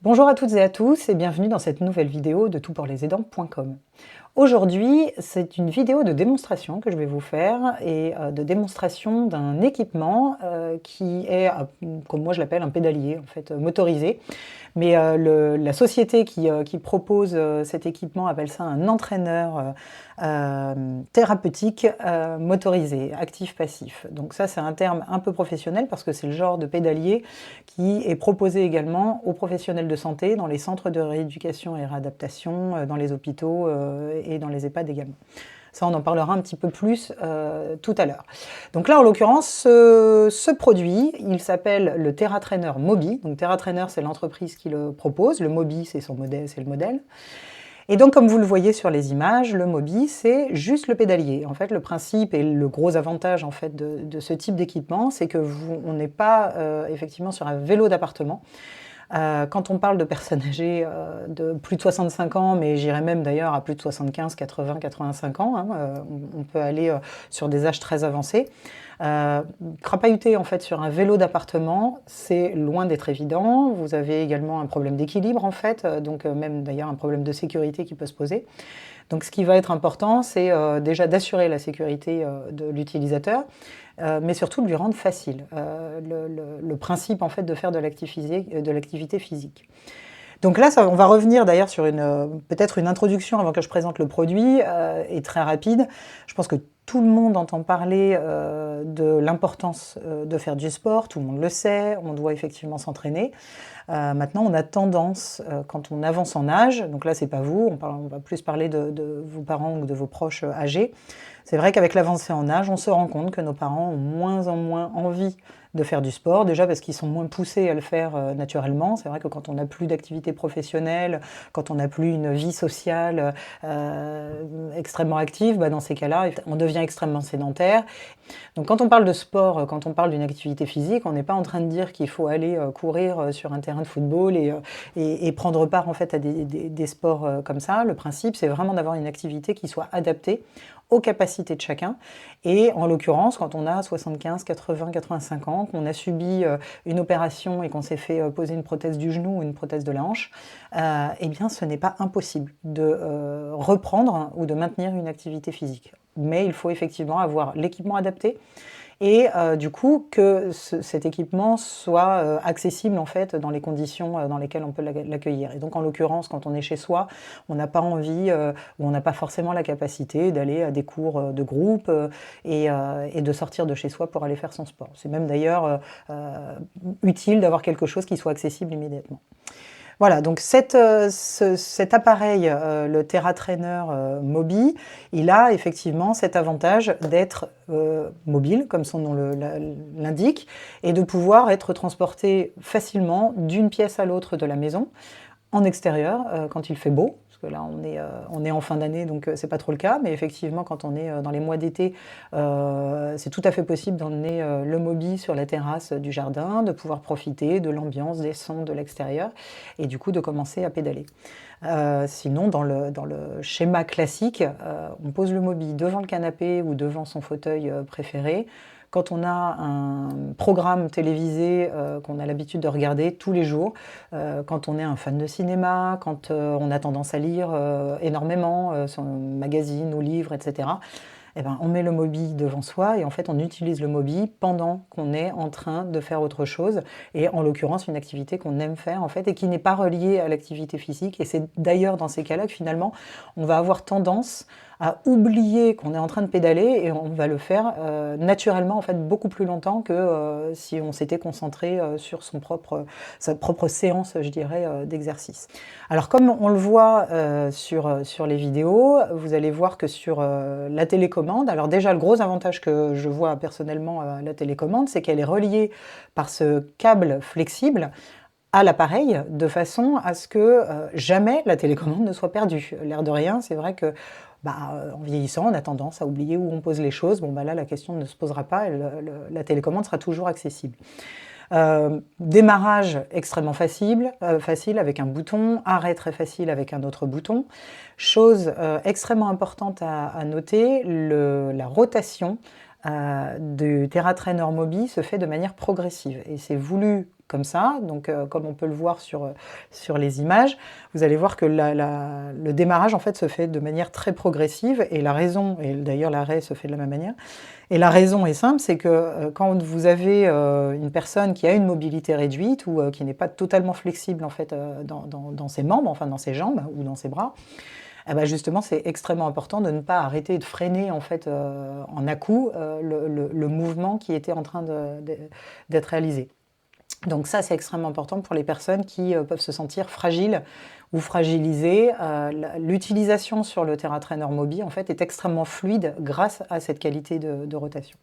Bonjour à toutes et à tous et bienvenue dans cette nouvelle vidéo de toutpourlesaidants.com. Aujourd'hui, c'est une vidéo de démonstration que je vais vous faire et de démonstration d'un équipement qui est, comme moi je l'appelle, un pédalier en fait, motorisé. Mais la société qui propose cet équipement appelle ça un entraîneur thérapeutique motorisé, actif-passif. Donc ça, c'est un terme un peu professionnel parce que c'est le genre de pédalier qui est proposé également aux professionnels de santé dans les centres de rééducation et réadaptation, dans les hôpitaux et dans les EHPAD également. Ça, on en parlera un petit peu plus tout à l'heure. Donc là, en l'occurrence, ce produit, il s'appelle le TerraTrainer Mobi. Donc TerraTrainer, c'est l'entreprise qui le propose. Le Mobi, c'est son modèle, c'est le modèle. Et donc, comme vous le voyez sur les images, le Mobi, c'est juste le pédalier. En fait, le principe et le gros avantage en fait, de ce type d'équipement, c'est qu'on n'est pas effectivement sur un vélo d'appartement. Quand on parle de personnes âgées de plus de 65 ans, mais j'irais même d'ailleurs à plus de 75, 80, 85 ans, hein, on peut aller sur des âges très avancés. Crapahuter en fait sur un vélo d'appartement, c'est loin d'être évident. Vous avez également un problème d'équilibre en fait, donc même d'ailleurs un problème de sécurité qui peut se poser. Donc ce qui va être important, c'est déjà d'assurer la sécurité de l'utilisateur, mais surtout de lui rendre facile le principe en fait de faire de l'activité physique. Donc là, on va revenir d'ailleurs sur peut-être une introduction avant que je présente le produit, et très rapide. Je pense que tout le monde entend parler de l'importance de faire du sport, tout le monde le sait, on doit effectivement s'entraîner. Maintenant, on a tendance, quand on avance en âge, donc là c'est pas vous, on va plus parler de vos parents ou de vos proches âgés, c'est vrai qu'avec l'avancée en âge, on se rend compte que nos parents ont moins en moins envie de faire du sport, déjà parce qu'ils sont moins poussés à le faire naturellement. C'est vrai que quand on n'a plus d'activité professionnelle, quand on n'a plus une vie sociale extrêmement active, bah dans ces cas-là, on devient extrêmement sédentaire. Donc quand on parle de sport, quand on parle d'une activité physique, on n'est pas en train de dire qu'il faut aller courir sur un terrain de football et prendre part en fait à des sports comme ça. Le principe, c'est vraiment d'avoir une activité qui soit adaptée aux capacités de chacun. Et en l'occurrence, quand on a 75, 80, 85 ans, qu'on a subi une opération et qu'on s'est fait poser une prothèse du genou ou une prothèse de la hanche, eh bien ce n'est pas impossible de reprendre ou de maintenir une activité physique. Mais il faut effectivement avoir l'équipement adapté et du coup que cet équipement soit accessible en fait dans les conditions dans lesquelles on peut l'accueillir. Et donc en l'occurrence, quand on est chez soi, on n'a pas envie ou on n'a pas forcément la capacité d'aller à des cours de groupe et de sortir de chez soi pour aller faire son sport. C'est même d'ailleurs utile d'avoir quelque chose qui soit accessible immédiatement. Voilà, donc cet appareil, le TerraTrainer Mobi, il a effectivement cet avantage d'être mobile, comme son nom l'indique, et de pouvoir être transporté facilement d'une pièce à l'autre de la maison, en extérieur, quand il fait beau, parce que là on est en fin d'année, donc c'est pas trop le cas, mais effectivement quand on est dans les mois d'été, c'est tout à fait possible d'emmener le Mobi sur la terrasse du jardin, de pouvoir profiter de l'ambiance, des sons de l'extérieur, et du coup de commencer à pédaler. Sinon, dans le schéma classique, on pose le Mobi devant le canapé ou devant son fauteuil préféré. Quand on a un programme télévisé qu'on a l'habitude de regarder tous les jours, quand on est un fan de cinéma, quand on a tendance à lire énormément, son magazine ou livres, etc., eh ben, on met le Mobi devant soi et en fait on utilise le Mobi pendant qu'on est en train de faire autre chose, et en l'occurrence une activité qu'on aime faire en fait et qui n'est pas reliée à l'activité physique. Et c'est d'ailleurs dans ces cas-là que finalement on va avoir tendance à oublier qu'on est en train de pédaler et on va le faire naturellement en fait beaucoup plus longtemps que si on s'était concentré sur sa propre séance, je dirais, d'exercice. Alors comme on le voit sur les vidéos, vous allez voir que sur la télécommande, alors déjà le gros avantage que je vois personnellement à la télécommande, c'est qu'elle est reliée par ce câble flexible à l'appareil, de façon à ce que jamais la télécommande ne soit perdue. L'air de rien, c'est vrai que en vieillissant, on a tendance à oublier où on pose les choses. Bon, là, la question ne se posera pas, et la télécommande sera toujours accessible. Démarrage extrêmement facile avec un bouton, arrêt très facile avec un autre bouton. Chose extrêmement importante à noter, la rotation du TerraTrainer Mobi se fait de manière progressive et c'est voulu comme ça. Donc, comme on peut le voir sur les images, vous allez voir que le démarrage en fait se fait de manière très progressive, et la raison, et d'ailleurs l'arrêt se fait de la même manière, et la raison est simple, c'est que quand vous avez une personne qui a une mobilité réduite ou qui n'est pas totalement flexible en fait dans ses membres, enfin dans ses jambes ou dans ses bras, eh ben justement, c'est extrêmement important de ne pas arrêter de freiner en fait en à-coup le mouvement qui était en train d'être réalisé. Donc ça, c'est extrêmement important pour les personnes qui peuvent se sentir fragiles ou fragilisées. L'utilisation sur le TerraTrainer Mobi, en fait, est extrêmement fluide grâce à cette qualité de rotation.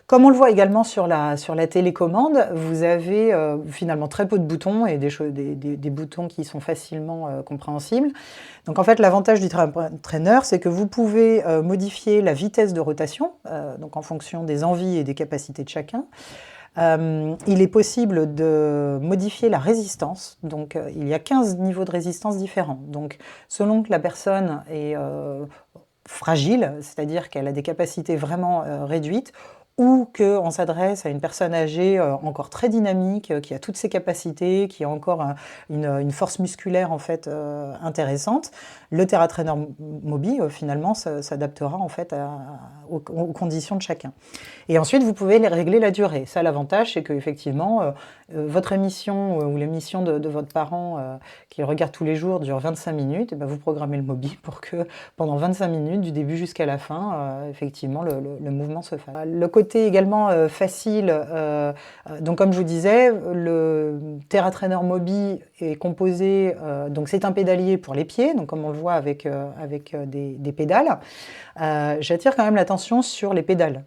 Comme on le voit également sur la télécommande, vous avez finalement très peu de boutons et des boutons qui sont facilement compréhensibles. Donc en fait, l'avantage du TerraTrainer, c'est que vous pouvez modifier la vitesse de rotation, donc en fonction des envies et des capacités de chacun. Il est possible de modifier la résistance, donc il y a 15 niveaux de résistance différents. Donc selon que la personne est fragile, c'est-à-dire qu'elle a des capacités vraiment réduites, ou qu'on s'adresse à une personne âgée encore très dynamique, qui a toutes ses capacités, qui a encore une force musculaire en fait intéressante, le TerraTrainer Mobi finalement s'adaptera en fait aux conditions de chacun. Et ensuite vous pouvez régler la durée. Ça, l'avantage, c'est que effectivement votre émission ou l'émission de votre parent qui regarde tous les jours dure 25 minutes, et ben vous programmez le Mobi pour que pendant 25 minutes, du début jusqu'à la fin, effectivement le mouvement se fasse. Le côté également facile, donc comme je vous disais, le TerraTrainer Mobi est composé, donc c'est un pédalier pour les pieds, donc comme on le voit avec des pédales. J'attire quand même l'attention sur les pédales.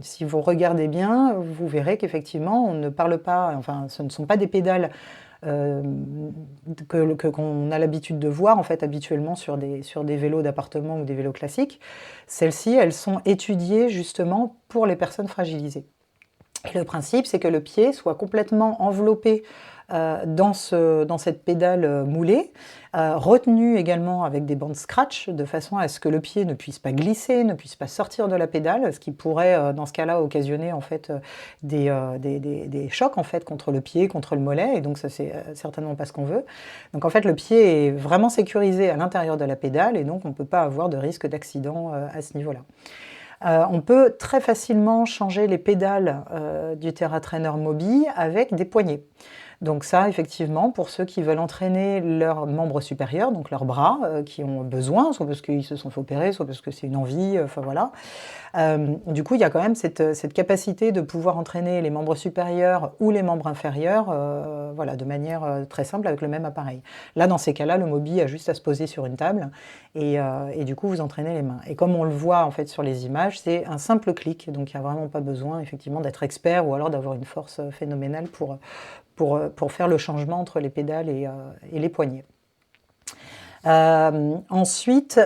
Si vous regardez bien, vous verrez qu'effectivement on ne parle pas, enfin ce ne sont pas des pédales qu'on a l'habitude de voir en fait habituellement sur des vélos d'appartement ou des vélos classiques. Celles-ci, elles sont étudiées justement pour les personnes fragilisées. Et le principe, c'est que le pied soit complètement enveloppé dans cette pédale moulée, retenu également avec des bandes scratch, de façon à ce que le pied ne puisse pas glisser, ne puisse pas sortir de la pédale, ce qui pourrait, dans ce cas-là, occasionner en fait des chocs en fait contre le pied, contre le mollet, et donc ça c'est certainement pas ce qu'on veut. Donc en fait le pied est vraiment sécurisé à l'intérieur de la pédale, et donc on ne peut pas avoir de risque d'accident à ce niveau-là. On peut très facilement changer les pédales du TerraTrainer Mobi avec des poignées. Donc ça, effectivement, pour ceux qui veulent entraîner leurs membres supérieurs, donc leurs bras, qui ont besoin, soit parce qu'ils se sont fait opérer, soit parce que c'est une envie, enfin voilà. Du coup, il y a quand même cette capacité de pouvoir entraîner les membres supérieurs ou les membres inférieurs, voilà, de manière très simple avec le même appareil. Là, dans ces cas-là, le Mobi a juste à se poser sur une table et du coup, vous entraînez les mains. Et comme on le voit en fait sur les images, c'est un simple clic, donc il n'y a vraiment pas besoin effectivement d'être expert ou alors d'avoir une force phénoménale pour faire le changement entre les pédales et les poignets. Ensuite,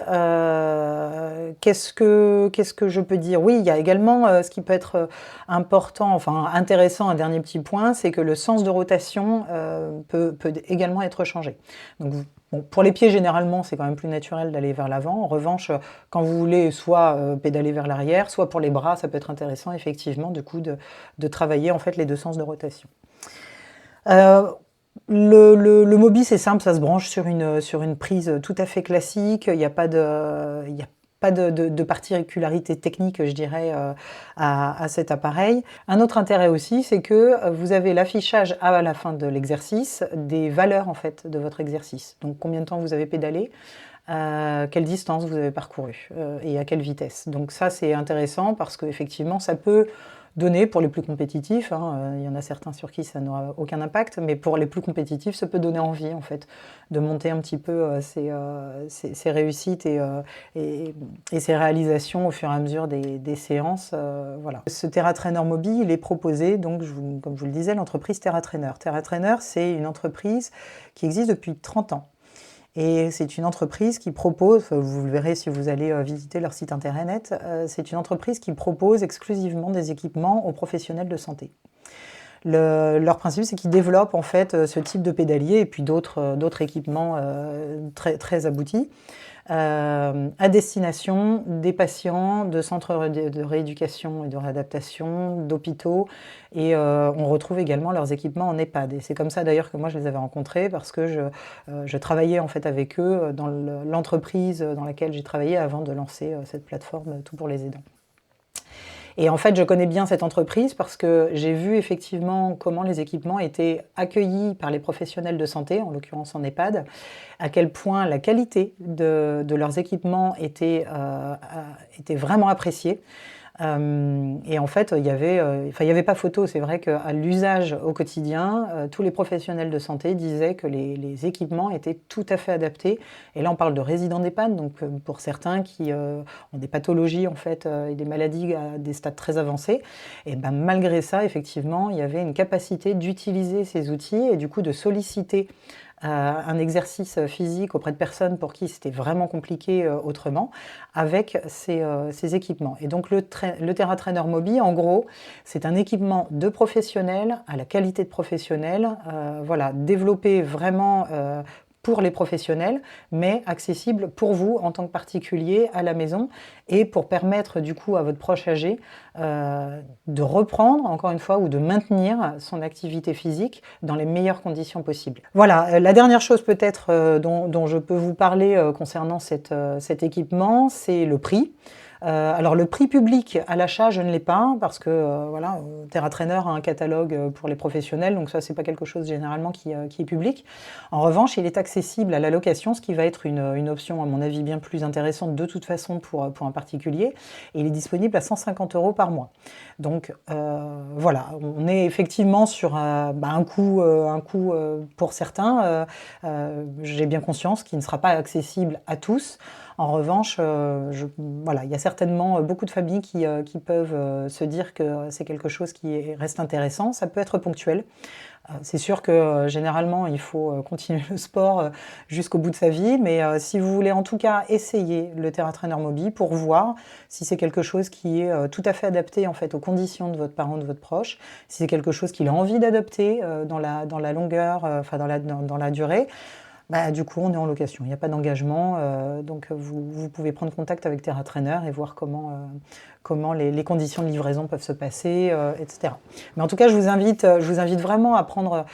qu'est-ce que je peux dire? Oui, il y a également ce qui peut être important, enfin intéressant, un dernier petit point, c'est que le sens de rotation peut également être changé. Donc, bon, pour les pieds, généralement, c'est quand même plus naturel d'aller vers l'avant. En revanche, quand vous voulez soit pédaler vers l'arrière, soit pour les bras, ça peut être intéressant, effectivement, du coup, de travailler en fait les deux sens de rotation. Le Mobi, c'est simple, ça se branche sur une prise tout à fait classique. Il n'y a pas de particularité technique, je dirais, à cet appareil. Un autre intérêt aussi, c'est que vous avez l'affichage à la fin de l'exercice des valeurs en fait de votre exercice. Donc combien de temps vous avez pédalé, quelle distance vous avez parcouru et à quelle vitesse. Donc ça, c'est intéressant parce qu'effectivement, ça peut donner pour les plus compétitifs, il y en a certains sur qui ça n'aura aucun impact, mais pour les plus compétitifs, ça peut donner envie en fait de monter un petit peu ses réussites et ses réalisations au fur et à mesure des séances. Voilà. Ce TerraTrainer Mobi, il est proposé, donc, comme je vous le disais, l'entreprise TerraTrainer. TerraTrainer, c'est une entreprise qui existe depuis 30 ans. Et c'est une entreprise qui propose, vous le verrez si vous allez visiter leur site internet, c'est une entreprise qui propose exclusivement des équipements aux professionnels de santé. Leur principe, c'est qu'ils développent en fait ce type de pédalier et puis d'autres équipements très aboutis. à destination des patients de centres de rééducation et de réadaptation, d'hôpitaux, et on retrouve également leurs équipements en EHPAD. Et c'est comme ça d'ailleurs que moi je les avais rencontrés, parce que je travaillais en fait avec eux dans l'entreprise dans laquelle j'ai travaillé avant de lancer cette plateforme Tout pour les aidants. Et en fait, je connais bien cette entreprise parce que j'ai vu effectivement comment les équipements étaient accueillis par les professionnels de santé, en l'occurrence en EHPAD, à quel point la qualité de leurs équipements était vraiment appréciée. Et en fait, il y avait pas photo. C'est vrai qu'à l'usage au quotidien, tous les professionnels de santé disaient que les équipements étaient tout à fait adaptés. Et là, on parle de résidents d'EHPAD, donc pour certains qui ont des pathologies en fait, et des maladies à des stades très avancés. Et ben, malgré ça, effectivement, il y avait une capacité d'utiliser ces outils et du coup de solliciter un exercice physique auprès de personnes pour qui c'était vraiment compliqué autrement, avec ces équipements. Et donc le TerraTrainer Mobi, en gros, c'est un équipement de professionnels, à la qualité de professionnels, voilà, développé vraiment pour les professionnels, mais accessible pour vous en tant que particulier à la maison, et pour permettre du coup à votre proche âgé de reprendre, encore une fois, ou de maintenir son activité physique dans les meilleures conditions possibles. Voilà, la dernière chose peut-être dont je peux vous parler concernant cet équipement, c'est le prix. Alors le prix public à l'achat, je ne l'ai pas, parce que voilà, TerraTrainer a un catalogue pour les professionnels, donc ça c'est pas quelque chose généralement qui est public. En revanche, il est accessible à la location, ce qui va être une option à mon avis bien plus intéressante de toute façon pour un particulier, et il est disponible à 150 € par mois. Donc voilà, on est effectivement sur un coût pour certains, j'ai bien conscience qu'il ne sera pas accessible à tous. En revanche, voilà, il y a certainement beaucoup de familles qui peuvent se dire que c'est quelque chose qui reste intéressant. Ça peut être ponctuel. C'est sûr que généralement, il faut continuer le sport jusqu'au bout de sa vie, mais si vous voulez en tout cas essayer le TerraTrainer Mobi pour voir si c'est quelque chose qui est tout à fait adapté en fait aux conditions de votre parent, de votre proche, si c'est quelque chose qu'il a envie d'adopter dans la longueur, enfin dans la durée, bah, du coup, on est en location, il n'y a pas d'engagement, donc vous pouvez prendre contact avec TerraTrainer et voir comment les conditions de livraison peuvent se passer, etc. Mais en tout cas, je vous invite vraiment à prendre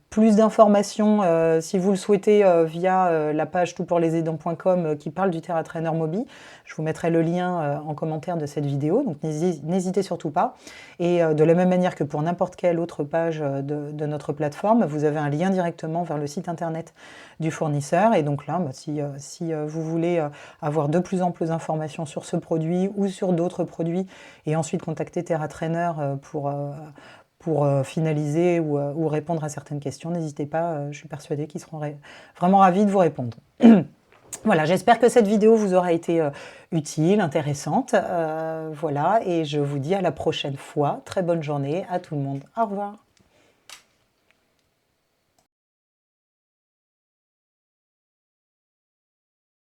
plus d'informations, si vous le souhaitez, via la page toutpourlesaidants.com qui parle du TerraTrainer Mobi. Je vous mettrai le lien en commentaire de cette vidéo, donc n'hésitez surtout pas. Et de la même manière que pour n'importe quelle autre page de notre plateforme, vous avez un lien directement vers le site internet du fournisseur. Et donc là, si vous voulez avoir de plus en plus d'informations sur ce produit ou sur d'autres produits, et ensuite contacter TerraTrainer pour finaliser ou répondre à certaines questions, n'hésitez pas, je suis persuadée qu'ils seront vraiment ravis de vous répondre. Voilà, j'espère que cette vidéo vous aura été utile, intéressante. Voilà, et je vous dis à la prochaine fois. Très bonne journée à tout le monde. Au revoir.